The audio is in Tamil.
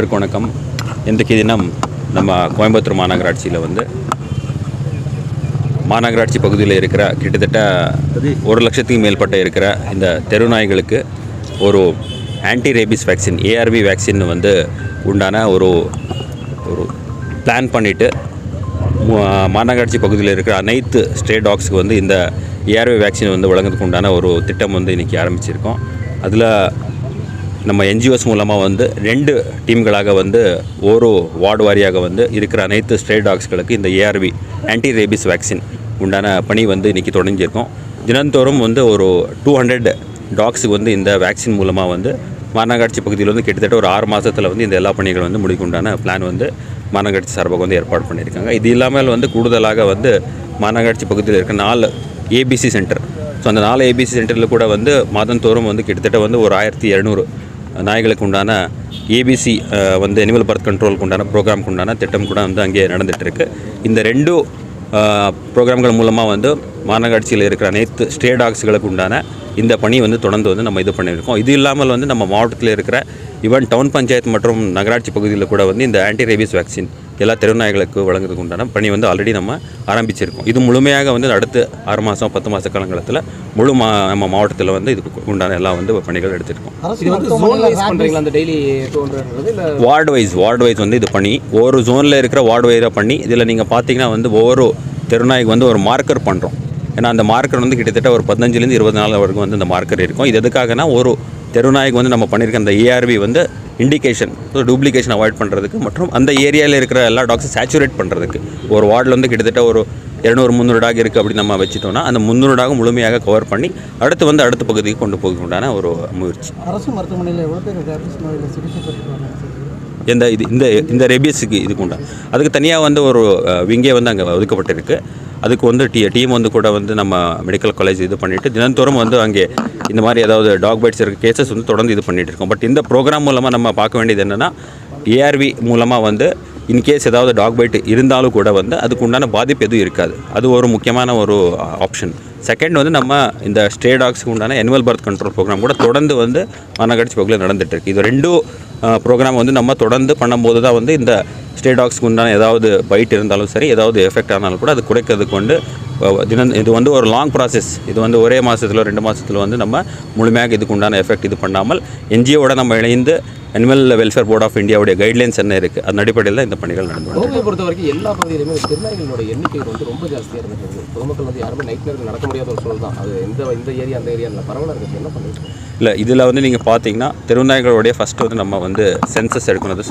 வணக்கம். இன்றைக்கு தினம் நம்ம கோயம்புத்தூர் மாநகராட்சியில் மாநகராட்சி பகுதியில் இருக்கிற கிட்டத்தட்ட 1,00,000க்கு மேற்பட்ட இருக்கிற இந்த தெருநாய்களுக்கு ஒரு anti rabies vaccine ARV vaccine உண்டான ஒரு பிளான் பண்ணிவிட்டு மாநகராட்சி பகுதியில் இருக்கிற அனைத்து ஸ்ட்ரே டாக்ஸுக்கு இந்த ஏஆர்வி வேக்சின் வழங்குறதுக்கு உண்டான ஒரு திட்டம் இன்றைக்கி ஆரம்பிச்சிருக்கோம். அதில் நம்ம என்ஜிஓஸ் மூலமாக 2 டீம்களாக ஒரு வார்டு வாரியாக இருக்கிற அனைத்து ஸ்ட்ரே டாக்ஸ்களுக்கு இந்த ஏஆர்வி ஆன்டி ரேபிஸ் வேக்சின் உண்டான பணி இன்றைக்கி தொடங்கியிருக்கோம். தினந்தோறும் ஒரு 200 டாக்ஸுக்கு இந்த வேக்சின் மூலமாக மாநகராட்சி பகுதியில் கிட்டத்தட்ட ஒரு 6 மாதத்தில் இந்த எல்லா பணிகள் முடிக்க உண்டான பிளான் மாநகராட்சி சார்பாக ஏற்பாடு பண்ணியிருக்காங்க. இது இல்லாமல் கூடுதலாக மாநகராட்சி பகுதியில் இருக்க 4 ஏபிசி சென்டர். ஸோ அந்த 4 ஏபிசி சென்டரில் கூட மாதந்தோறும் கிட்டத்தட்ட ஒரு 1,200 நாய்களுக்கு உண்டான ஏபிசி அனிமல் பர்த் கண்ட்ரோலுக்கு உண்டான ப்ரோக்ராமுக்கு உண்டான திட்டம் கூட அங்கே நடந்துகிட்ருக்கு. இந்த 2 ப்ரோக்ராம்கள் மூலமாக மாநகராட்சியில் இருக்கிற அனைத்து ஸ்ட்ரே டாக்ஸுகளுக்கு உண்டான இந்த பணி தொடர்ந்து நம்ம இது பண்ணியிருக்கோம். இது இல்லாமல் நம்ம மாவட்டத்தில் இருக்கிற ஈவன் டவுன் பஞ்சாயத்து மற்றும் நகராட்சி பகுதியில் கூட இந்த ஆன்டி ரேபிஸ் வேக்சின் எல்லா தெருநாய்களுக்கு வழங்குறதுக்கு உண்டான பணி ஆல்ரெடி நம்ம ஆரம்பிச்சிருக்கோம். இது முழுமையாக அடுத்த 6 மாதம் 10 மாத காலங்களத்தில் நம்ம மாவட்டத்தில் இதுக்கு உண்டான எல்லா பணிகள் எடுத்துருக்கோம். வார்டு வைஸ் இது பண்ணி ஒரு ஜோனில் இருக்கிற வார்டு வைஸாக பண்ணி இதில் நீங்கள் பார்த்தீங்கன்னா ஒவ்வொரு தெருநாய்க்கு ஒரு மார்க்கர் பண்ணுறோம். ஏன்னா அந்த மார்க்கர் கிட்டத்தட்ட ஒரு 15லேருந்து 20 நாள் வரைக்கும் இந்த மார்க்கர் இருக்கும். இது எதுக்காகனா ஒரு தெருநாய்க்கு நம்ம பண்ணியிருக்க அந்த ஏஆர்வி இண்டிகேஷன் டூப்ளிகேஷன் அவாய்ட் பண்ணுறதுக்கு மற்றும் அந்த ஏரியாவில் இருக்கிற எல்லா டாக்ஸும் சேச்சுரேட் பண்ணுறதுக்கு ஒரு வார்டில் கிட்டத்தட்ட ஒரு 200-300 டாக் இருக்குது அப்படின்னு நம்ம வச்சுட்டோம்னா அந்த 300 டாக் முழுமையாக கவர் பண்ணி அடுத்து அடுத்த பகுதிக்கு கொண்டு போக உண்டான ஒரு முயற்சி. அரசு மருத்துவமனையில் எவ்வளோ பேர் ரேபிஸ் நோயில் சிகிச்சை பெற்றுருக்காங்க? இந்த ரேபியஸுக்கு இதுக்கு அதுக்கு தனியாக ஒரு விங்கே அங்கே ஒதுக்கப்பட்டிருக்கு. அதுக்கு டீம் கூட நம்ம மெடிக்கல் காலேஜ் இது பண்ணிவிட்டு தினந்தோறும் அங்கே இந்த மாதிரி ஏதாவது டாக் பைட்ஸ் இருக்க கேசஸ் தொடர்ந்து இது பண்ணிகிட்டு இருக்கோம். பட் இந்த ப்ரோக்ராம் மூலமாக நம்ம பார்க்க வேண்டியது என்னென்னா ஏஆர்வி மூலமாக இன்கேஸ் ஏதாவது டாக் பைட் இருந்தாலும் கூட அதுக்கு உண்டான பாதிப்பு எதுவும் இருக்காது. அது ஒரு முக்கியமான ஒரு ஆப்ஷன். செகண்ட் நம்ம இந்த ஸ்ட்ரே டாக்ஸுக்கு உண்டான அனிமல் பர்த் கண்ட்ரோல் ப்ரோக்ராம் கூட தொடர்ந்து மாநகராட்சி பகுதியில் நடந்துகிட்ருக்கு. இது 2 ப்ரோக்ராம் நம்ம தொடர்ந்து பண்ணும்போது தான் இந்த ஸ்ட்ரே டாக்ஸ்க்கு உண்டான ஏதாவது பைட் இருந்தாலும் சரி ஏதாவது எஃபெக்ட் ஆனாலும் கூட அது குறைக்கிறதுக்கு இது ஒரு லாங் ப்ராசஸ். இது ஒரே மாதத்தில் 2 மாதத்தில் நம்ம முழுமையாக இதுக்கு உண்டான எஃபெக்ட் இது பண்ணாமல் என்ஜிஓட நம்ம இணைந்து அனிமல் வெல்ஃபேர் போர்ட் ஆஃப் இந்தியாவுடைய கைட்லைன்ஸ் என்ன இருக்குது அதன் அடிப்படையில் தான் இந்த பணிகள் நடந்து. கோவையை பொறுத்த வரைக்கும் எல்லா பகுதியிலுமே திருநாய்களோட எண்ணிக்கை ரொம்ப ஜாஸ்தியாக இருந்துச்சு. பொதுமக்கள் யாருமே நைட் நேரத்தில் நடக்க முடியாத ஒரு சூழல் தான். அது இந்த ஏரியா அந்த ஏரியாவில் பரவலாக இருக்குது. என்ன பண்ணிட்டு இல்லை இதில் நீங்கள் பார்த்தீங்கன்னா தெருநாய்களுடைய ஃபஸ்ட்டு நம்ம சென்சஸ் எடுக்கணும்.